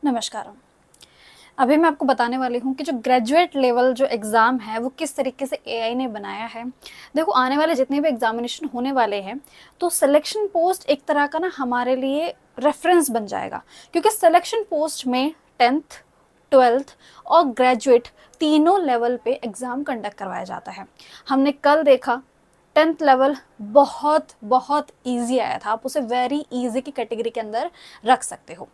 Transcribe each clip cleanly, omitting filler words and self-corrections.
नमस्कार। अभी मैं आपको बताने वाली हूँ कि जो ग्रेजुएट लेवल जो एग्ज़ाम है वो किस तरीके से एआई ने बनाया है। देखो, आने वाले जितने भी एग्जामिनेशन होने वाले हैं तो सिलेक्शन पोस्ट एक तरह का ना हमारे लिए रेफरेंस बन जाएगा, क्योंकि सिलेक्शन पोस्ट में 10th 12th और ग्रेजुएट तीनों लेवल पे एग्ज़ाम कंडक्ट करवाया जाता है। हमने कल देखा 10th लेवल बहुत बहुत ईजी आया था, आप उसे वेरी ईजी की कैटेगरी के अंदर रख सकते हो।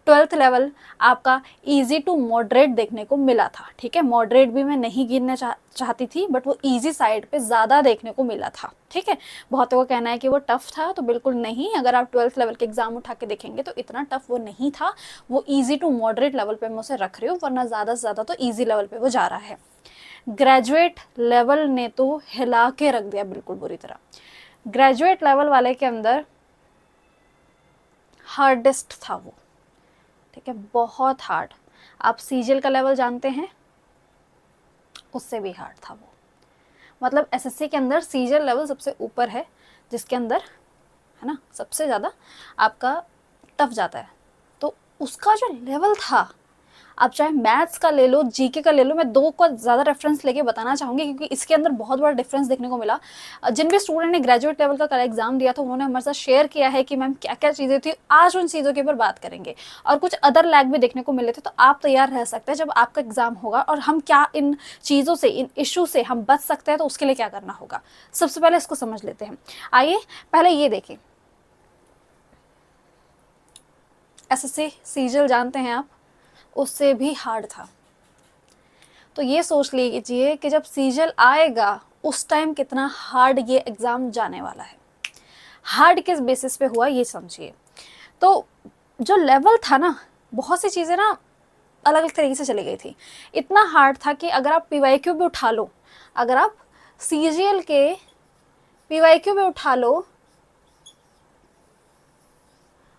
12th लेवल आपका इजी टू मॉडरेट देखने को मिला था। ठीक है, मॉडरेट भी मैं नहीं गिनना चाहती थी, बट वो इजी साइड पे ज़्यादा देखने को मिला था। ठीक है, बहुतों का कहना है कि वो टफ था, तो बिल्कुल नहीं। अगर आप 12th लेवल के एग्जाम उठा के देखेंगे तो इतना टफ वो नहीं था। वो इजी टू मॉडरेट लेवल पे मैं उसे रख रही हूँ, वरना ज़्यादा से ज़्यादा तो ईजी लेवल पे वो जा रहा है। ग्रेजुएट लेवल ने तो हिला के रख दिया बिल्कुल बुरी तरह। ग्रेजुएट लेवल वाले के अंदर हार्डेस्ट था वो। ठीक है, बहुत हार्ड। आप सीजीएल का लेवल जानते हैं, उससे भी हार्ड था वो। मतलब एसएससी के अंदर सीजीएल लेवल सबसे ऊपर है, जिसके अंदर है ना सबसे ज़्यादा आपका टफ जाता है। तो उसका जो लेवल था, आप चाहे मैथ्स का ले लो, जीके का ले लो, मैं दो का ज़्यादा रेफरेंस लेके बताना चाहूँगी क्योंकि इसके अंदर बहुत बड़ा डिफरेंस देखने को मिला। जिन भी स्टूडेंट ने ग्रेजुएट लेवल का कल एग्जाम दिया था उन्होंने हमारे साथ शेयर किया है कि मैम क्या क्या चीज़ें थी। आज उन चीज़ों के ऊपर बात करेंगे और कुछ अदर लैग भी देखने को मिले थे। तो आप तैयार रह सकते हैं जब आपका एग्जाम होगा, और हम क्या इन चीज़ों से, इन इशू से हम बच सकते हैं, तो उसके लिए क्या करना होगा। सबसे पहले इसको समझ लेते हैं। आइए पहले ये देखें, एसएससी सीजीएल जानते हैं आप, उससे भी हार्ड था। तो ये सोच लीजिए कि जब सीजीएल आएगा उस टाइम कितना हार्ड ये एग्ज़ाम जाने वाला है। हार्ड किस बेसिस पे हुआ ये समझिए। तो जो लेवल था ना, बहुत सी चीज़ें ना अलग अलग तरीके से चली गई थी। इतना हार्ड था कि अगर आप पीवाईक्यू भी उठा लो, अगर आप सीजीएल के पीवाईक्यू भी उठा लो,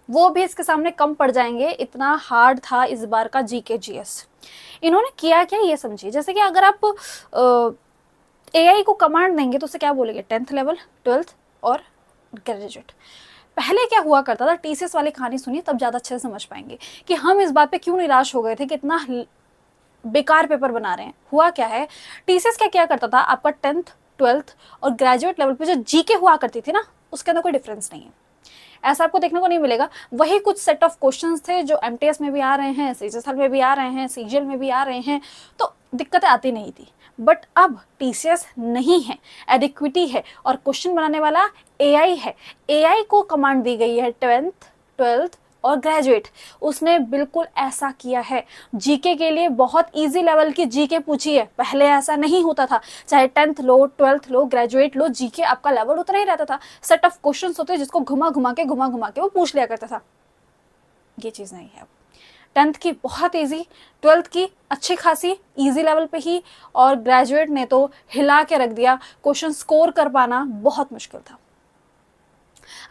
वो भी इसके सामने कम पड़ जाएंगे। इतना हार्ड था इस बार का जीके जीएस। इन्होंने किया क्या ये समझिए। जैसे कि अगर आप एआई को कमांड देंगे तो उसे क्या बोलेंगे, 10th लेवल, 12th और ग्रेजुएट। पहले क्या हुआ करता था, टीसीएस वाली कहानी सुनिए तब ज़्यादा अच्छे से समझ पाएंगे कि हम इस बात पे क्यों निराश हो गए थे कि इतना बेकार पेपर बना रहे हैं। हुआ क्या है, टीसीएस क्या किया करता था, आपका 10th 12th और ग्रेजुएट लेवल पे जो जीके हुआ करती थी ना, उसके अंदर कोई डिफरेंस नहीं है। ऐसा आपको देखने को नहीं मिलेगा। वही कुछ सेट ऑफ क्वेश्चंस थे जो एमटीएस में भी आ रहे हैं, सीजीएल में भी आ रहे हैं, सीजीएल में भी आ रहे हैं, तो दिक्कतें आती नहीं थी। बट अब टीसीएस नहीं है, एडिक्विटी है, और क्वेश्चन बनाने वाला एआई है। एआई को कमांड दी गई है 10th 12th और ग्रेजुएट। उसने बिल्कुल ऐसा किया है। जीके के लिए बहुत इजी लेवल की जीके पूछी है। पहले ऐसा नहीं होता था, चाहे 10th लो, 12th लो, ग्रेजुएट लो, जीके आपका लेवल उतना ही रहता था। सेट ऑफ क्वेश्चंस होते जिसको घुमा घुमा के वो पूछ लिया करता था। ये चीज़ नहीं है। 10th की बहुत इजी, 12th की अच्छी खासी इजी लेवल पे ही, और ग्रेजुएट ने तो हिला के रख दिया। क्वेश्चन स्कोर कर पाना बहुत मुश्किल था।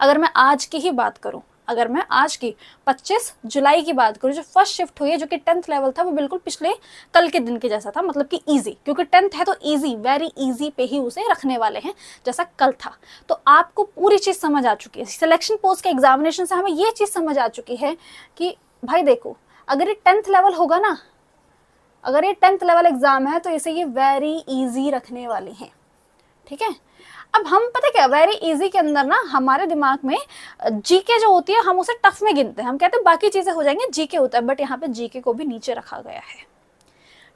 अगर मैं आज की ही बात करूं, अगर मैं आज की 25 जुलाई की बात करूं, जो फर्स्ट शिफ्ट हुई है जो कि 10th लेवल था, वो बिल्कुल पिछले कल के दिन के जैसा था। मतलब कि इजी, क्योंकि 10th है तो इजी, वेरी इजी पे ही उसे रखने वाले हैं जैसा कल था। तो आपको पूरी चीज़ समझ आ चुकी है। सिलेक्शन पोस्ट के एग्जामिनेशन से हमें ये चीज़ समझ आ चुकी है कि भाई देखो, अगर ये 10th लेवल होगा ना, अगर ये 10th लेवल एग्जाम है तो इसे ये वेरी इजी रखने वाले हैं। ठीक है, अब हम पता क्या, वेरी इजी के अंदर ना हमारे दिमाग में जीके जो होती है हम उसे टफ में गिनते हैं। हम कहते हैं बाकी चीजें हो जाएंगी, जीके होता है, बट यहाँ पे जीके को भी नीचे रखा गया है।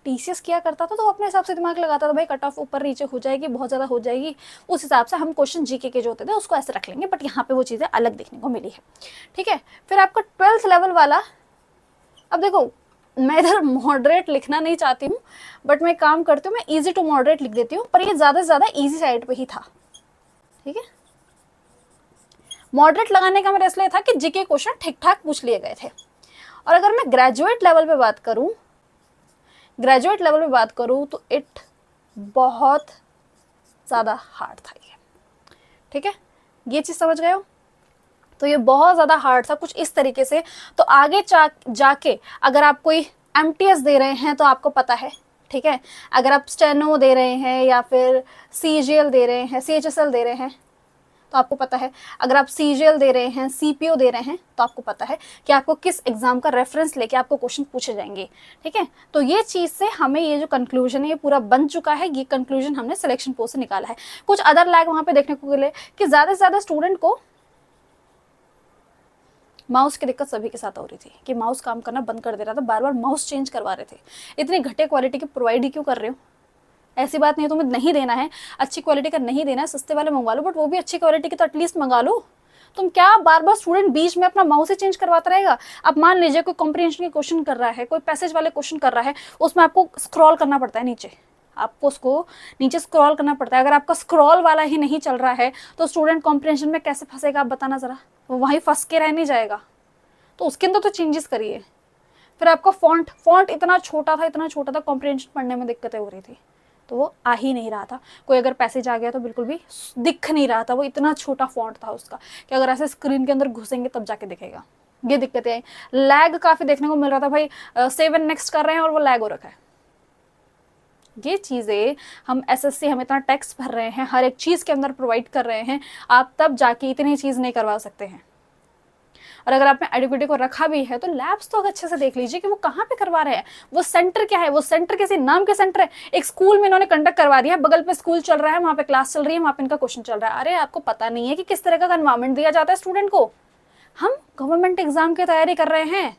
टीसीएस किया करता था तो अपने हिसाब से दिमाग लगाता था, भाई कट ऑफ ऊपर नीचे हो जाएगी, बहुत ज्यादा हो जाएगी, उस हिसाब से हम क्वेश्चन जीके के जो होते थे उसको ऐसे रख लेंगे। बट यहाँ पे वो चीजें अलग देखने को मिली है। ठीक है, फिर आपका 12th लेवल वाला, अब देखो मैं इधर मॉडरेट लिखना नहीं चाहती हूँ, बट मैं काम करती हूँ, मैं इजी टू मॉडरेट लिख देती हूँ, पर ये ज्यादा से ज्यादा इजी साइड पे ही था। ठीक है, मॉडरेट लगाने का मेरा इसलिए था कि जीके क्वेश्चन ठीक ठाक पूछ लिए गए थे। और अगर मैं ग्रेजुएट लेवल पे बात करूं, ग्रेजुएट लेवल पे बात करूं तो इट बहुत ज़्यादा हार्ड था ये। ठीक है, ये चीज़ समझ गए हो। तो ये बहुत ज़्यादा हार्ड था कुछ इस तरीके से। तो आगे जाके अगर आप कोई एमटीएस दे रहे हैं तो आपको पता है। ठीक है, अगर आप स्टेनो दे रहे हैं या फिर सीजीएल दे रहे हैं, सीएचएसएल दे रहे हैं, तो आपको पता है, अगर आप सीजीएल दे रहे हैं, सीपीओ दे रहे हैं, तो आपको पता है कि आपको किस एग्जाम का रेफरेंस लेके आपको क्वेश्चन पूछे जाएंगे, ठीक है। तो ये चीज से हमें ये जो कंक्लूजन है ये पूरा बन चुका है, ये कंक्लूजन हमने सिलेक्शन पोस्ट से निकाला है। कुछ अदर लैग वहां पे देखने को मिले कि ज्यादा से ज्यादा स्टूडेंट को माउस की दिक्कत सभी के साथ हो रही थी कि माउस काम करना बंद कर दे रहा था, बार बार माउस चेंज करवा रहे थे। इतनी घटिया क्वालिटी की प्रोवाइड ही क्यों कर रहे हो? ऐसी बात नहीं है तुम्हें नहीं देना है, अच्छी क्वालिटी का नहीं देना है, सस्ते वाले मंगवा लो, बट वो भी अच्छी क्वालिटी की तो एटलीस्ट मंगा लो। तुम क्या बार बार स्टूडेंट बीच में अपना माउस ही चेंज करवाता रहेगा? अब मान लीजिए कोई कॉम्प्रिहेंशन के क्वेश्चन कर रहा है, कोई पैसेज वाले क्वेश्चन कर रहा है, उसमें आपको स्क्रॉल करना पड़ता है नीचे, आपको उसको नीचे स्क्रॉल करना पड़ता है। अगर आपका स्क्रॉल वाला ही नहीं चल रहा है तो स्टूडेंट कॉम्प्रिहेंशन में कैसे फंसेगा? आप बताना जरा, वो वहीं फंस के रह नहीं जाएगा। तो उसके अंदर तो चेंजेस करिए। फिर आपका फॉन्ट इतना छोटा था, कॉम्प्रिहेंशन पढ़ने में दिक्कतें हो रही थी, तो वो आ ही नहीं रहा था। कोई अगर पैसेज आ गया तो बिल्कुल भी दिख नहीं रहा था, वो इतना छोटा फॉन्ट था उसका कि अगर ऐसे स्क्रीन के अंदर घुसेंगे तब जाके दिखेगा। ये दिक्कतें आई। लैग काफी देखने को मिल रहा था भाई, सेव एंड नेक्स्ट कर रहे हैं और वो लैग हो रखा है। ये चीजें हम एसएससी, हम इतना टैक्स भर रहे हैं, हर एक चीज के अंदर प्रोवाइड कर रहे हैं, आप तब जाके इतनी चीज नहीं करवा सकते हैं। और अगर आपने एडुकेटी को रखा भी है तो लैब्स तो अच्छे से देख लीजिए कि वो कहाँ पे करवा रहे हैं, वो सेंटर क्या है, वो सेंटर किसी नाम के सेंटर है। एक स्कूल में इन्होंने कंडक्ट करवा दिया, बगल पे स्कूल चल रहा है, वहां पे क्लास चल रही है, वहां पे इनका क्वेश्चन चल रहा है। अरे आपको पता नहीं है कि किस तरह का एनवायरमेंट दिया जाता है स्टूडेंट को? हम गवर्नमेंट एग्जाम की तैयारी कर रहे हैं,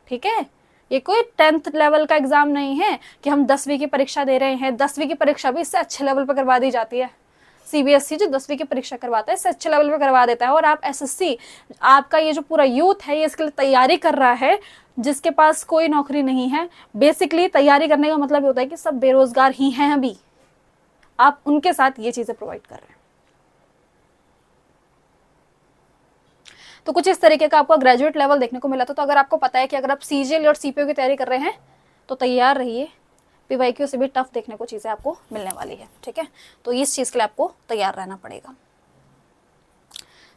ठीक है। ये कोई 10th लेवल का एग्जाम नहीं है कि हम 10वीं की परीक्षा दे रहे हैं। 10वीं की परीक्षा भी इससे अच्छे लेवल पर करवा दी जाती है। सीबीएसई जो 10वीं की परीक्षा करवाता है इससे अच्छे लेवल पे करवा देता है। और आप एसएससी, आपका ये जो पूरा यूथ है ये इसके लिए तैयारी कर रहा है, जिसके पास कोई नौकरी नहीं है। बेसिकली तैयारी करने का मतलब ये होता है कि सब बेरोजगार ही हैं अभी, आप उनके साथ ये चीजें प्रोवाइड कर रहे हैं। तो कुछ इस तरीके का आपको ग्रेजुएट लेवल देखने को मिला था। तो अगर आपको पता है कि अगर आप सीजीएल और सीपीओ की तैयारी कर रहे हैं तो तैयार रहिए, पीवाईक्यू से भी टफ देखने को चीजें आपको मिलने वाली है, ठीक है। तो इस चीज के लिए आपको तैयार रहना पड़ेगा।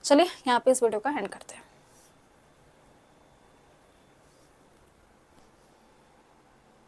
चलिए यहाँ पे इस वीडियो का एंड करते हैं।